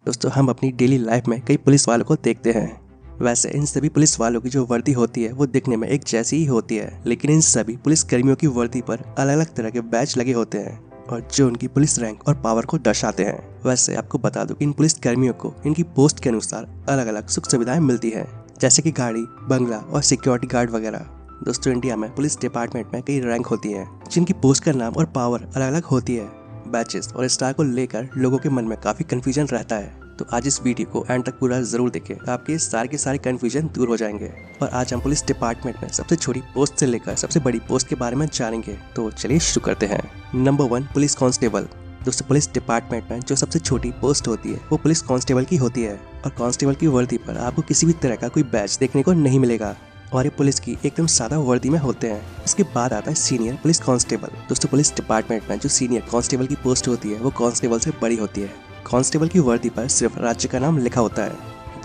दोस्तों हम अपनी डेली लाइफ में कई पुलिस वालों को देखते हैं। वैसे इन सभी पुलिस वालों की जो वर्दी होती है वो दिखने में एक जैसी ही होती है, लेकिन इन सभी पुलिस कर्मियों की वर्दी पर अलग अलग तरह के बैच लगे होते हैं और जो उनकी पुलिस रैंक और पावर को दर्शाते हैं। वैसे आपको बता दूं कि इन पुलिस कर्मियों को इनकी पोस्ट के अनुसार अलग अलग सुख सुविधाएं मिलती है, जैसे कि गाड़ी, बंगला और सिक्योरिटी गार्ड वगैरह। दोस्तों इंडिया में पुलिस डिपार्टमेंट में कई रैंक होती है जिनकी पोस्ट का नाम और पावर अलग अलग होती है। बैचेस और स्टार को लेकर लोगों के मन में काफी कंफ्यूजन रहता है, तो आज इस वीडियो को एंड तक पूरा जरूर देखें, आपके सारे के सारे कंफ्यूजन दूर हो जाएंगे। और आज हम पुलिस डिपार्टमेंट में सबसे छोटी पोस्ट से लेकर सबसे बड़ी पोस्ट के बारे में जानेंगे। तो चलिए शुरू करते हैं। Number 1, police constable. दोस्तों पुलिस डिपार्टमेंट में जो सबसे छोटी पोस्ट होती है वो पुलिस कांस्टेबल की होती है और कांस्टेबल की वर्दी पर आपको किसी भी तरह का कोई बैच देखने को नहीं मिलेगा और ये पुलिस की एकदम सादा वर्दी में होते हैं। इसके बाद आता है सीनियर पुलिस कांस्टेबल। दोस्तों पुलिस डिपार्टमेंट में जो सीनियर कांस्टेबल की पोस्ट होती है वो कांस्टेबल से बड़ी होती है। कांस्टेबल की वर्दी पर सिर्फ राज्य का नाम लिखा होता है।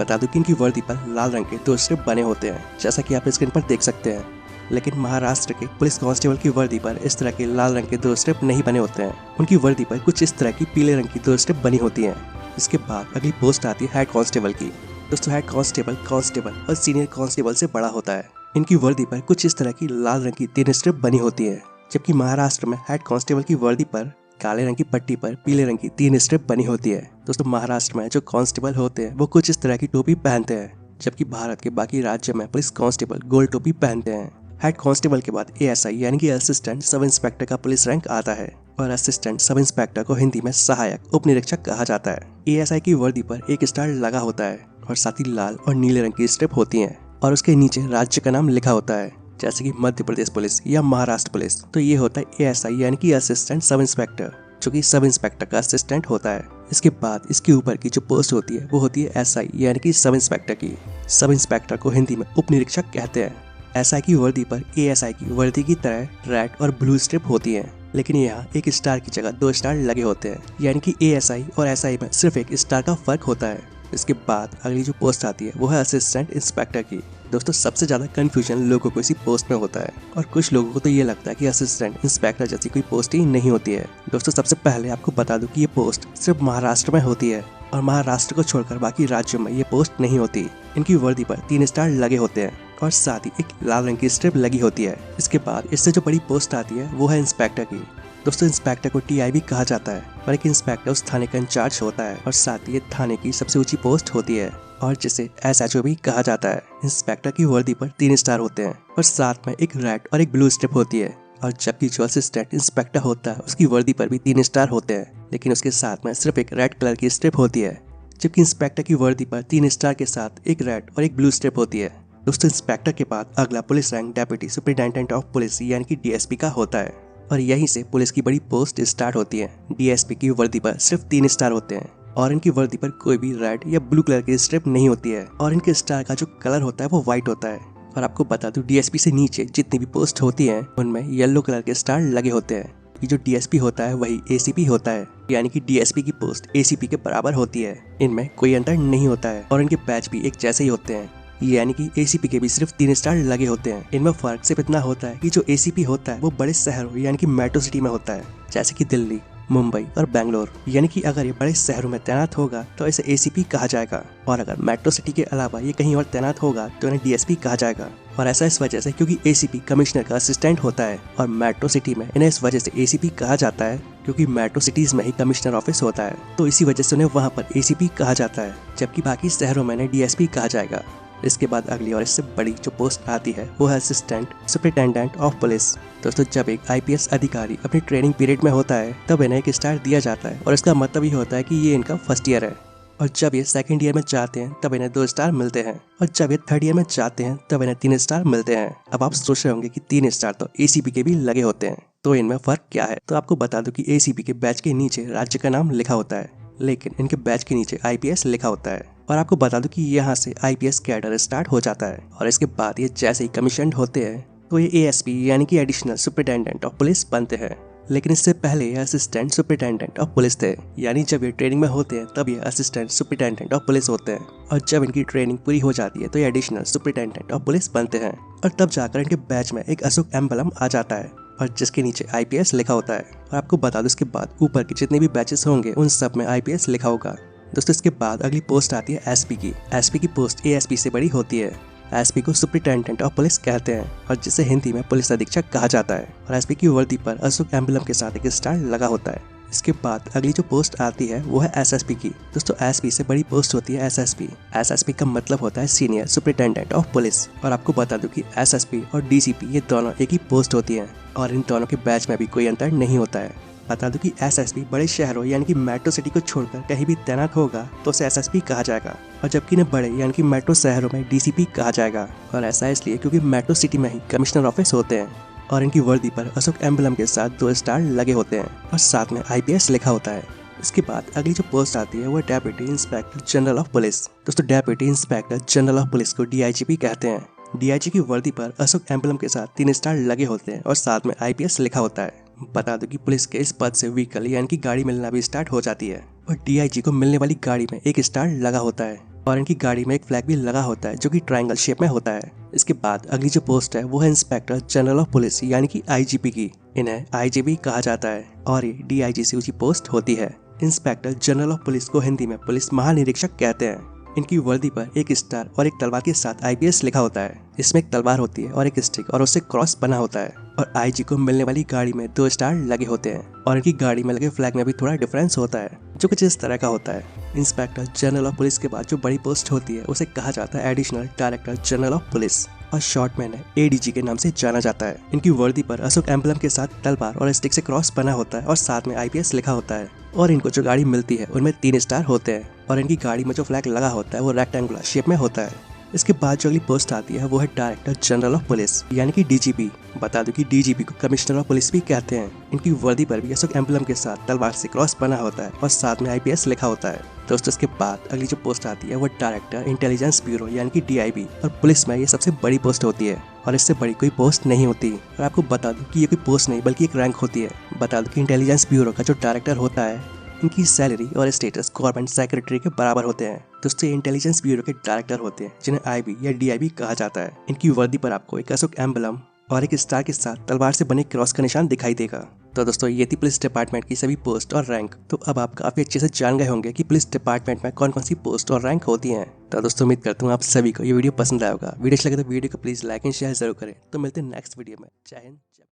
बता दूं कि इनकी वर्दी पर लाल रंग के 2 स्ट्रिप बने होते हैं, जैसा कि आप स्क्रीन पर देख सकते हैं। लेकिन महाराष्ट्र के पुलिस कांस्टेबल की वर्दी पर इस तरह के लाल रंग के 2 स्ट्रिप नहीं बने होते हैं। उनकी वर्दी पर कुछ इस तरह की पीले रंग की 2 स्ट्रिप बनी होती हैं। इसके बाद अगली पोस्ट आती है हेड कांस्टेबल की। दोस्तों हेड कांस्टेबल और सीनियर कांस्टेबल से बड़ा होता है। इनकी वर्दी पर कुछ इस तरह की लाल रंग की 3 स्ट्रिप बनी होती है, जबकि महाराष्ट्र में हेड कांस्टेबल की वर्दी पर काले रंग की पट्टी पर पीले रंग की 3 स्ट्रिप बनी होती है। दोस्तों महाराष्ट्र में जो कांस्टेबल होते हैं वो कुछ इस तरह की टोपी पहनते हैं, जबकि भारत के बाकी राज्य में पुलिस कांस्टेबल गोल टोपी पहनते हैं। हेड कांस्टेबल के बाद एएसआई यानी कि असिस्टेंट सब इंस्पेक्टर का पुलिस रैंक आता है और असिस्टेंट सब इंस्पेक्टर को हिंदी में सहायक उप निरीक्षक कहा जाता है। एएसआई की वर्दी पर एक स्टार लगा होता है और साथ ही लाल और नीले रंग की स्ट्रिप होती है और उसके नीचे राज्य का नाम लिखा होता है, जैसे कि मध्य प्रदेश पुलिस या महाराष्ट्र पुलिस। तो ये होता है एएसआई यानी कि असिस्टेंट सब इंस्पेक्टर, जो कि सब इंस्पेक्टर का असिस्टेंट होता है। इसके बाद इसके ऊपर की जो पोस्ट होती है वो होती है एसआई यानी कि सब इंस्पेक्टर की। सब इंस्पेक्टर को हिंदी में उप निरीक्षक कहते हैं। एसआई की वर्दी पर एएसआई की वर्दी की तरह रेड और ब्लू स्ट्रिप होती है, लेकिन यहाँ एक स्टार की जगह 2 स्टार लगे होते हैं, यानी कि एएसआई और एसआई में सिर्फ एक स्टार का फर्क होता है। इसके बाद अगली जो पोस्ट आती है वो है असिस्टेंट इंस्पेक्टर की। दोस्तों सबसे ज्यादा कंफ्यूजन लोगों को इसी पोस्ट में होता है और कुछ लोगों को तो ये लगता है कि असिस्टेंट इंस्पेक्टर जैसी कोई पोस्ट ही नहीं होती है। दोस्तों सबसे पहले आपको बता दूं कि ये पोस्ट सिर्फ महाराष्ट्र में होती है और महाराष्ट्र को छोड़कर बाकी राज्यों में ये पोस्ट नहीं होती। इनकी वर्दी पर 3 स्टार लगे होते हैं और साथ ही एक लाल रंग की स्ट्रिप लगी होती है। इसके बाद इससे जो बड़ी पोस्ट आती है वो है इंस्पेक्टर की। दोस्तों इंस्पेक्टर को टीआई भी कहा जाता है और एक इंस्पेक्टर उस थाने का इंचार्ज होता है और साथ ही ये थाने की सबसे ऊंची पोस्ट होती है और जिसे एसएचओ भी कहा जाता है। इंस्पेक्टर की वर्दी पर 3 स्टार होते हैं और साथ में एक रेड और एक ब्लू स्ट्रिप होती है और जबकि जो असिस्टेंट इंस्पेक्टर होता है उसकी वर्दी पर भी 3 स्टार होते हैं, लेकिन उसके साथ में सिर्फ एक रेड कलर की स्ट्रिप होती है, जबकि इंस्पेक्टर की वर्दी पर 3 स्टार के साथ एक रेड और एक ब्लू स्ट्रिप होती है। दोस्तों इंस्पेक्टर के बाद अगला police rank deputy superintendent of police यानी कि डीएसपी का होता है और यहीं से पुलिस की बड़ी पोस्ट स्टार्ट होती है। डीएसपी की वर्दी पर सिर्फ 3 स्टार होते हैं और इनकी वर्दी पर कोई भी रेड या ब्लू कलर की स्ट्रिप नहीं होती है और इनके स्टार का जो कलर होता है वो व्हाइट होता है। और आपको बता दूं डीएसपी से नीचे जितनी भी पोस्ट होती हैं उनमें येलो कलर के स्टार लगे होते हैं। ये जो डीएसपी होता है वही एसीपी होता है, यानी कि डीएसपी की पोस्ट एसीपी के बराबर होती है। इनमें कोई अंतर नहीं होता है और इनके बैच भी एक जैसे ही होते हैं, यानी कि एसीपी के भी सिर्फ 3 स्टार लगे होते हैं। इनमें फर्क सिर्फ इतना होता है कि जो एसीपी होता है वो बड़े शहरों यानी कि मेट्रो सिटी में होता है, जैसे कि दिल्ली, मुंबई और बेंगलोर। यानी कि अगर ये बड़े शहरों में तैनात होगा तो इसे एसीपी कहा जाएगा और अगर मेट्रो सिटी के अलावा ये कहीं और तैनात होगा तो इन्हें डीएसपी कहा जाएगा। और ऐसा इस वजह से क्योंकि एसीपी कमिश्नर का असिस्टेंट होता है और मेट्रो सिटी में इन्हें इस वजह से एसीपी कहा जाता है क्योंकि मेट्रो सिटीज में ही कमिश्नर ऑफिस होता है, तो इसी वजह से उन्हें वहाँ पर एसीपी कहा जाता है, जबकि बाकी शहरों में इन्हें डीएसपी कहा जाएगा। इसके बाद अगली और इससे बड़ी जो पोस्ट आती है वो है असिस्टेंट सुपरिटेंडेंट ऑफ पुलिस। दोस्तों जब एक आईपीएस अधिकारी अपनी ट्रेनिंग पीरियड में होता है तब इन्हें एक स्टार दिया जाता है और इसका मतलब ये होता है कि ये इनका फर्स्ट ईयर है और जब ये सेकंड ईयर में जाते हैं तब इन्हें 2 स्टार मिलते हैं और जब ये थर्ड ईयर में जाते हैं तब इन्हें 3 स्टार मिलते हैं। अब आप सोच रहे होंगे कि 3 स्टार तो एसीपी के भी लगे होते हैं, तो इनमें फर्क क्या है? तो आपको बता दूं कि एसीपी के बैच के नीचे राज्य का नाम लिखा होता है, लेकिन इनके बैच के नीचे आईपीएस लिखा होता है। और आपको बता दूं कि यहाँ से आईपीएस कैडर स्टार्ट हो जाता है और इसके बाद ये जैसे ही कमीशन होते हैं तो ये एएसपी यानी कि एडिशनल सुपरिटेंडेंट ऑफ पुलिस बनते हैं। लेकिन इससे पहले ये असिस्टेंट सुपरिटेंडेंट ऑफ पुलिस थे, यानी जब ये ट्रेनिंग में होते हैं तब ये असिस्टेंट सुपरिटेंडेंट ऑफ पुलिस होते हैं और जब इनकी ट्रेनिंग पूरी हो जाती है तो ये एडिशनल सुपरिटेंडेंट ऑफ पुलिस बनते हैं और तब जाकर इनके बैच में एक अशोक एम्बलम आ जाता है और जिसके नीचे आईपीएस लिखा होता है। और आपको बता दो इसके बाद ऊपर के जितने भी बैचेस होंगे उन सब में आईपीएस लिखा होगा। दोस्तों इसके बाद अगली पोस्ट आती है एसपी की। एसपी की पोस्ट एएसपी से बड़ी होती है। एसपी को सुपरिटेंडेंट ऑफ पुलिस कहते हैं और जिसे हिंदी में पुलिस अधीक्षक कहा जाता है। और एसपी की वर्दी पर अशोक एम्बलम के साथ एक स्टार लगा होता है। इसके बाद अगली जो पोस्ट आती है वो है एसएसपी की। दोस्तों एसपी से बड़ी पोस्ट होती है एसएसपी। एसएसपी का मतलब होता है सीनियर सुपरिटेंडेंट ऑफ पुलिस। और आपको बता दूं कि एसएसपी और डीसीपी ये दोनों एक ही पोस्ट होती है और इन दोनों के बैच में भी कोई अंतर नहीं होता है। बता दूं कि एसएसपी बड़े शहरों यानी कि मेट्रो सिटी को छोड़कर कहीं भी तैनात होगा तो उसे एसएसपी कहा जाएगा, और जबकि न बड़े यानी कि मेट्रो शहरों में डीसीपी कहा जाएगा। और ऐसा इसलिए क्योंकि मेट्रो सिटी में ही कमिश्नर ऑफिस होते हैं और इनकी वर्दी पर अशोक एम्बलम के साथ 2 स्टार लगे होते हैं और साथ में आईपीएस लिखा होता है। इसके बाद अगली जो पोस्ट आती है वो deputy inspector general of police. दोस्तों deputy inspector general of police को डीआईजी कहते हैं। डीआईजी की वर्दी पर अशोक एम्बलम के साथ 3 स्टार लगे होते हैं और साथ में आईपीएस लिखा होता है। बता दो कि पुलिस के इस पद से व्हीकल यानी कि गाड़ी मिलना भी स्टार्ट हो जाती है और डीआईजी को मिलने वाली गाड़ी में 1 स्टार लगा होता है और इनकी गाड़ी में एक फ्लैग भी लगा होता है जो कि ट्रायंगल शेप में होता है। इसके बाद अगली जो पोस्ट है वो है इंस्पेक्टर जनरल ऑफ पुलिस यानी कि आईजीपी की। इन्हें आईजीपी कहा जाता है और ये डीआईजी से ऊंची पोस्ट होती है। इंस्पेक्टर जनरल ऑफ पुलिस को हिंदी में पुलिस महानिरीक्षक कहते हैं। इनकी वर्दी पर 1 स्टार और एक तलवार के साथ आईपीएस लिखा होता है। इसमें एक तलवार होती है और एक स्टिक और उससे क्रॉस बना होता है। और आईजी को मिलने वाली गाड़ी में 2 स्टार लगे होते हैं और इनकी गाड़ी में लगे फ्लैग में भी थोड़ा डिफरेंस होता है जो कुछ इस तरह का होता है। इंस्पेक्टर जनरल ऑफ पुलिस के बाद जो बड़ी पोस्ट होती है उसे कहा जाता है additional director general of police और शॉर्ट में एडीजी के नाम से जाना जाता है। इनकी वर्दी पर अशोक एम्बलम के साथ तलवार और स्टिक से क्रॉस बना होता है और साथ में आईपीएस लिखा होता है। और इनको जो गाड़ी मिलती है उनमें 3 स्टार होते हैं और इनकी गाड़ी में जो फ्लैग लगा होता है वो रेक्टेंगुलर शेप में होता है। इसके बाद जो अगली पोस्ट आती है वो है डायरेक्टर जनरल ऑफ पुलिस यानी कि डीजीपी। बता दूं कि डीजीपी को कमिश्नर ऑफ पुलिस भी कहते हैं। इनकी वर्दी पर भी अशोक एम्बलम के साथ तलवार से क्रॉस बना होता है और साथ में आईपीएस लिखा होता है। दोस्तों इसके बाद अगली जो पोस्ट आती है वो डायरेक्टर इंटेलिजेंस ब्यूरो यानी कि डीआईबी। और पुलिस में ये सबसे बड़ी पोस्ट होती है और इससे बड़ी कोई पोस्ट नहीं होती। और आपको बता दूं कि ये कोई पोस्ट नहीं बल्कि एक रैंक होती है। बता दूं कि इंटेलिजेंस ब्यूरो का जो डायरेक्टर होता है इनकी सैलरी और स्टेटस गवर्नमेंट सेक्रेटरी के बराबर होते हैं। दोस्तों इंटेलिजेंस ब्यूरो के डायरेक्टर होते हैं जिन्हें आईबी या डीआईबी कहा जाता है। इनकी वर्दी पर आपको एक अशोक एम्बलम और एक स्टार के साथ तलवार से बने क्रॉस का निशान दिखाई देगा। तो दोस्तों ये थी पुलिस डिपार्टमेंट की सभी पोस्ट और रैंक। तो अब आप काफी अच्छे से जान गए होंगे कि पुलिस डिपार्टमेंट में कौन कौन सी पोस्ट और रैंक होती हैं। तो दोस्तों उम्मीद करता हूँ आप सभी को ये वीडियो पसंद आएगा। वीडियो अच्छा लगे तो वीडियो को प्लीज लाइक एंड शेयर जरूर करें। तो मिलते हैं नेक्स्ट वीडियो में। जय हिंद।